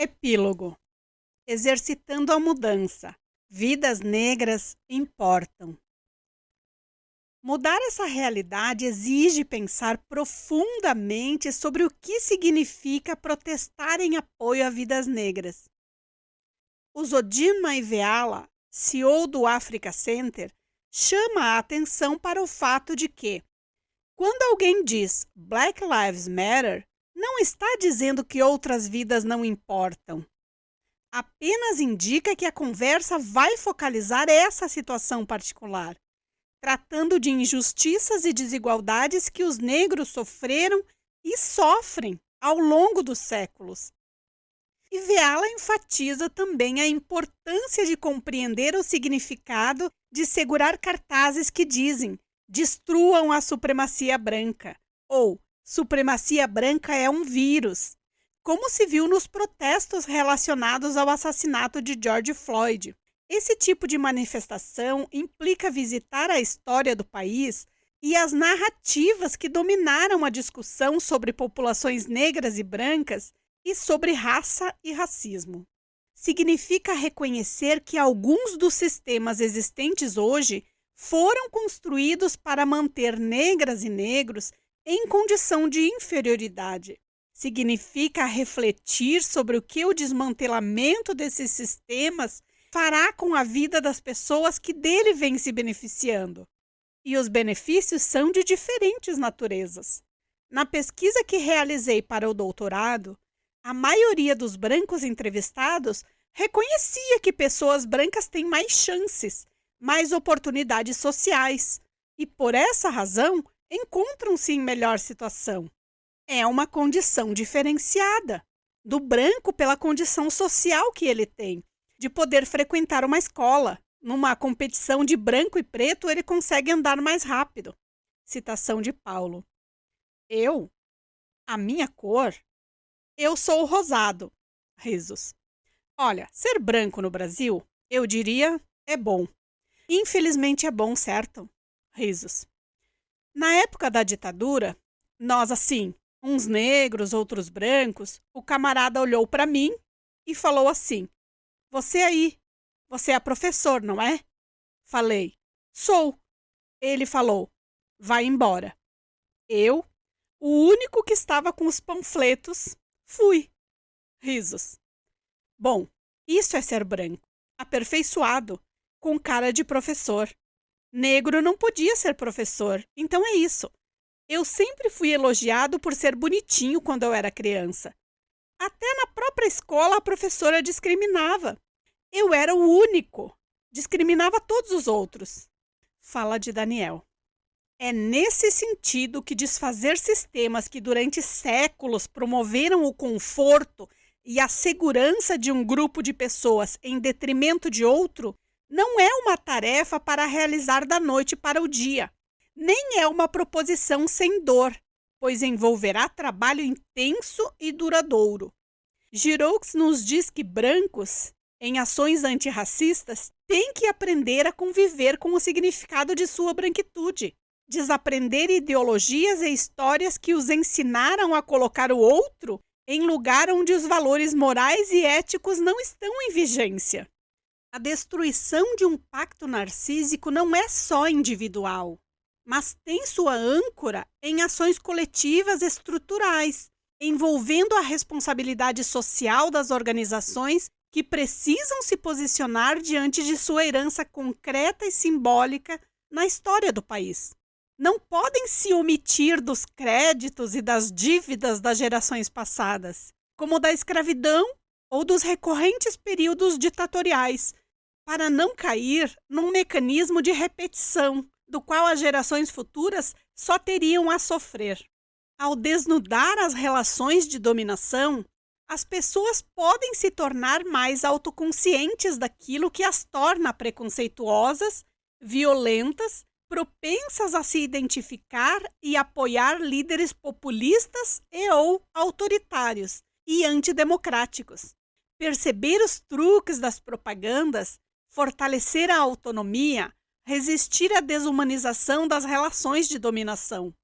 Epílogo. Exercitando a mudança. Vidas negras importam. Mudar essa realidade exige pensar profundamente sobre o que significa protestar em apoio a vidas negras. O Zodin Maiveala, CEO do Africa Center, chama a atenção para o fato de que, quando alguém diz Black Lives Matter, não está dizendo que outras vidas não importam. Apenas indica que a conversa vai focalizar essa situação particular, tratando de injustiças e desigualdades que os negros sofreram e sofrem ao longo dos séculos. E Veala enfatiza também a importância de compreender o significado de segurar cartazes que dizem "destruam a supremacia branca" ou "supremacia branca é um vírus", como se viu nos protestos relacionados ao assassinato de George Floyd. Esse tipo de manifestação implica visitar a história do país e as narrativas que dominaram a discussão sobre populações negras e brancas e sobre raça e racismo. Significa reconhecer que alguns dos sistemas existentes hoje foram construídos para manter negras e negros em condição de inferioridade. Significa refletir sobre o que o desmantelamento desses sistemas fará com a vida das pessoas que dele vêm se beneficiando. E os benefícios são de diferentes naturezas. Na pesquisa que realizei para o doutorado, a maioria dos brancos entrevistados reconhecia que pessoas brancas têm mais chances, mais oportunidades sociais e, por essa razão, encontram-se em melhor situação. É uma condição diferenciada do branco pela condição social que ele tem, de poder frequentar uma escola. Numa competição de branco e preto, ele consegue andar mais rápido. Citação de Paulo. A minha cor? Eu sou o rosado. Risos. Olha, ser branco no Brasil, eu diria, é bom. Infelizmente é bom, certo? Risos. Na época da ditadura, nós assim, uns negros, outros brancos, o camarada olhou para mim e falou assim: "Você aí, você é professor, não é?" Falei: "Sou." Ele falou: "Vai embora." Eu, o único que estava com os panfletos, fui. Risos. Bom, isso é ser branco, aperfeiçoado, com cara de professor. Negro não podia ser professor, então é isso. Eu sempre fui elogiado por ser bonitinho quando eu era criança. Até na própria escola a professora discriminava. Eu era o único. Discriminava todos os outros. Fala de Daniel. É nesse sentido que desfazer sistemas que durante séculos promoveram o conforto e a segurança de um grupo de pessoas em detrimento de outro não é uma tarefa para realizar da noite para o dia. Nem é uma proposição sem dor, pois envolverá trabalho intenso e duradouro. Giroux nos diz que brancos, em ações antirracistas, têm que aprender a conviver com o significado de sua branquitude, desaprender ideologias e histórias que os ensinaram a colocar o outro em lugar onde os valores morais e éticos não estão em vigência. A destruição de um pacto narcísico não é só individual, mas tem sua âncora em ações coletivas estruturais, envolvendo a responsabilidade social das organizações que precisam se posicionar diante de sua herança concreta e simbólica na história do país. Não podem se omitir dos créditos e das dívidas das gerações passadas, como da escravidão ou dos recorrentes períodos ditatoriais, para não cair num mecanismo de repetição, do qual as gerações futuras só teriam a sofrer. Ao desnudar as relações de dominação, as pessoas podem se tornar mais autoconscientes daquilo que as torna preconceituosas, violentas, propensas a se identificar e apoiar líderes populistas e ou autoritários e antidemocráticos. Perceber os truques das propagandas, fortalecer a autonomia, resistir à desumanização das relações de dominação.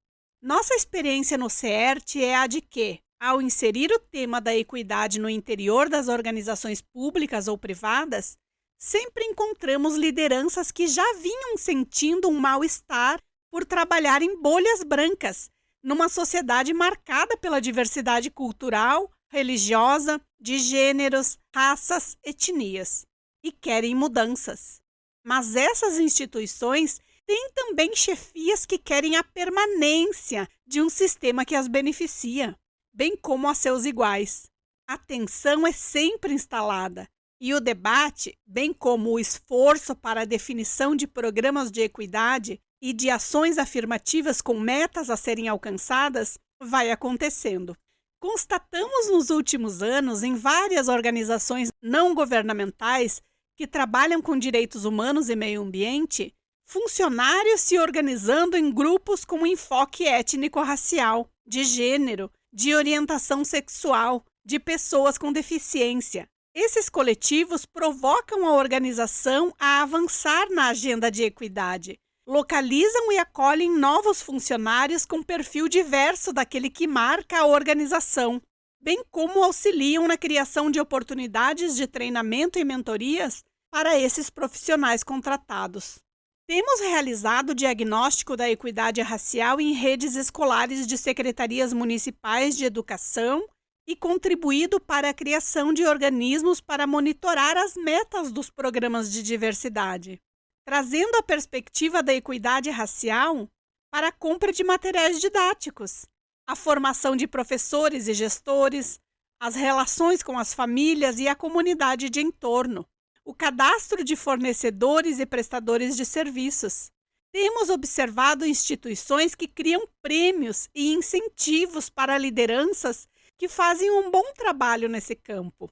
Nossa experiência no CERT é a de que, ao inserir o tema da equidade no interior das organizações públicas ou privadas, sempre encontramos lideranças que já vinham sentindo um mal-estar por trabalhar em bolhas brancas, numa sociedade marcada pela diversidade cultural, religiosa, de gêneros, raças, etnias, e querem mudanças. Mas essas instituições têm também chefias que querem a permanência de um sistema que as beneficia, bem como a seus iguais. A tensão é sempre instalada, e o debate, bem como o esforço para a definição de programas de equidade e de ações afirmativas com metas a serem alcançadas, vai acontecendo. Constatamos nos últimos anos em várias organizações não governamentais que trabalham com direitos humanos e meio ambiente, funcionários se organizando em grupos com enfoque étnico-racial, de gênero, de orientação sexual, de pessoas com deficiência. Esses coletivos provocam a organização a avançar na agenda de equidade, localizam e acolhem novos funcionários com perfil diverso daquele que marca a organização, bem como auxiliam na criação de oportunidades de treinamento e mentorias para esses profissionais contratados. Temos realizado o diagnóstico da equidade racial em redes escolares de secretarias municipais de educação e contribuído para a criação de organismos para monitorar as metas dos programas de diversidade, trazendo a perspectiva da equidade racial para a compra de materiais didáticos, a formação de professores e gestores, as relações com as famílias e a comunidade de entorno, o cadastro de fornecedores e prestadores de serviços. Temos observado instituições que criam prêmios e incentivos para lideranças que fazem um bom trabalho nesse campo.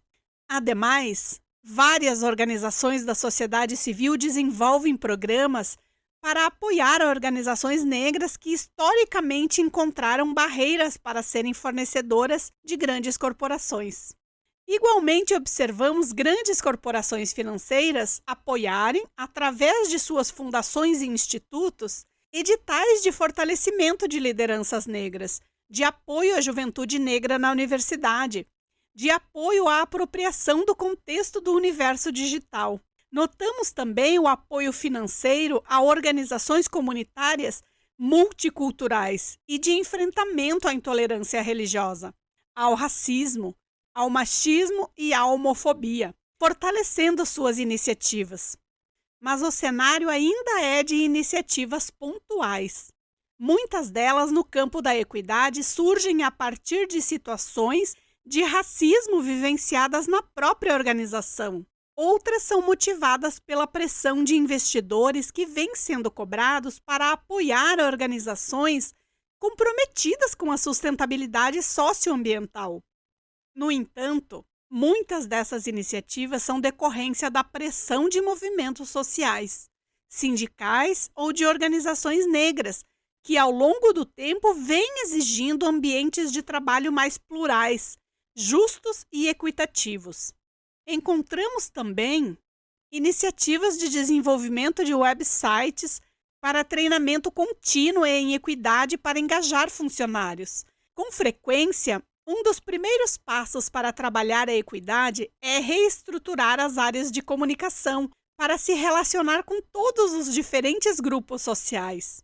Ademais, várias organizações da sociedade civil desenvolvem programas para apoiar organizações negras que historicamente encontraram barreiras para serem fornecedoras de grandes corporações. Igualmente, observamos grandes corporações financeiras apoiarem, através de suas fundações e institutos, editais de fortalecimento de lideranças negras, de apoio à juventude negra na universidade, de apoio à apropriação do contexto do universo digital. Notamos também o apoio financeiro a organizações comunitárias multiculturais e de enfrentamento à intolerância religiosa, ao racismo, ao machismo e à homofobia, fortalecendo suas iniciativas. Mas o cenário ainda é de iniciativas pontuais. Muitas delas, no campo da equidade, surgem a partir de situações de racismo vivenciadas na própria organização. Outras são motivadas pela pressão de investidores que vêm sendo cobrados para apoiar organizações comprometidas com a sustentabilidade socioambiental. No entanto, muitas dessas iniciativas são decorrência da pressão de movimentos sociais, sindicais ou de organizações negras, que ao longo do tempo vêm exigindo ambientes de trabalho mais plurais, justos e equitativos. Encontramos também iniciativas de desenvolvimento de websites para treinamento contínuo em equidade para engajar funcionários. Com frequência, um dos primeiros passos para trabalhar a equidade é reestruturar as áreas de comunicação para se relacionar com todos os diferentes grupos sociais.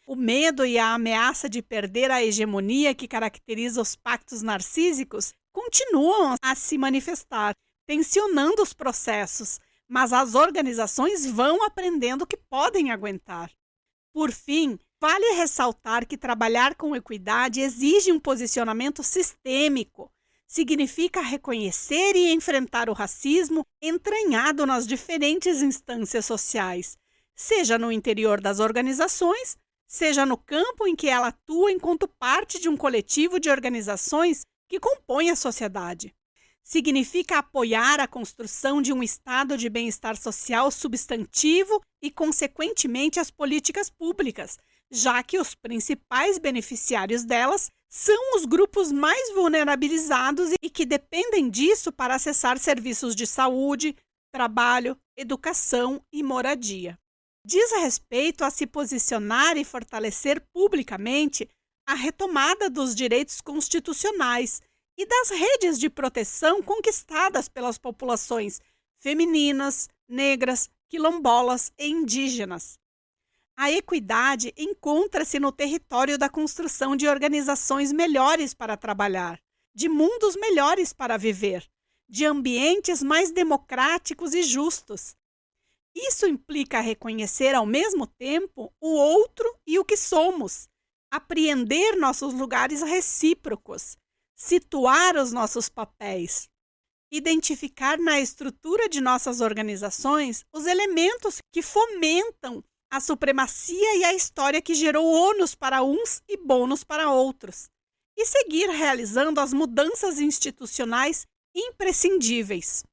O medo e a ameaça de perder a hegemonia que caracteriza os pactos narcísicos continuam a se manifestar, tensionando os processos, mas as organizações vão aprendendo que podem aguentar. Por fim, vale ressaltar que trabalhar com equidade exige um posicionamento sistêmico. Significa reconhecer e enfrentar o racismo entranhado nas diferentes instâncias sociais, seja no interior das organizações, seja no campo em que ela atua enquanto parte de um coletivo de organizações que compõem a sociedade. Significa apoiar a construção de um estado de bem-estar social substantivo e, consequentemente, as políticas públicas, já que os principais beneficiários delas são os grupos mais vulnerabilizados e que dependem disso para acessar serviços de saúde, trabalho, educação e moradia. Diz respeito a se posicionar e fortalecer publicamente a retomada dos direitos constitucionais e das redes de proteção conquistadas pelas populações femininas, negras, quilombolas e indígenas. A equidade encontra-se no território da construção de organizações melhores para trabalhar, de mundos melhores para viver, de ambientes mais democráticos e justos. Isso implica reconhecer ao mesmo tempo o outro e o que somos, apreender nossos lugares recíprocos, situar os nossos papéis, identificar na estrutura de nossas organizações os elementos que fomentam a supremacia e a história que gerou ônus para uns e bônus para outros, e seguir realizando as mudanças institucionais imprescindíveis.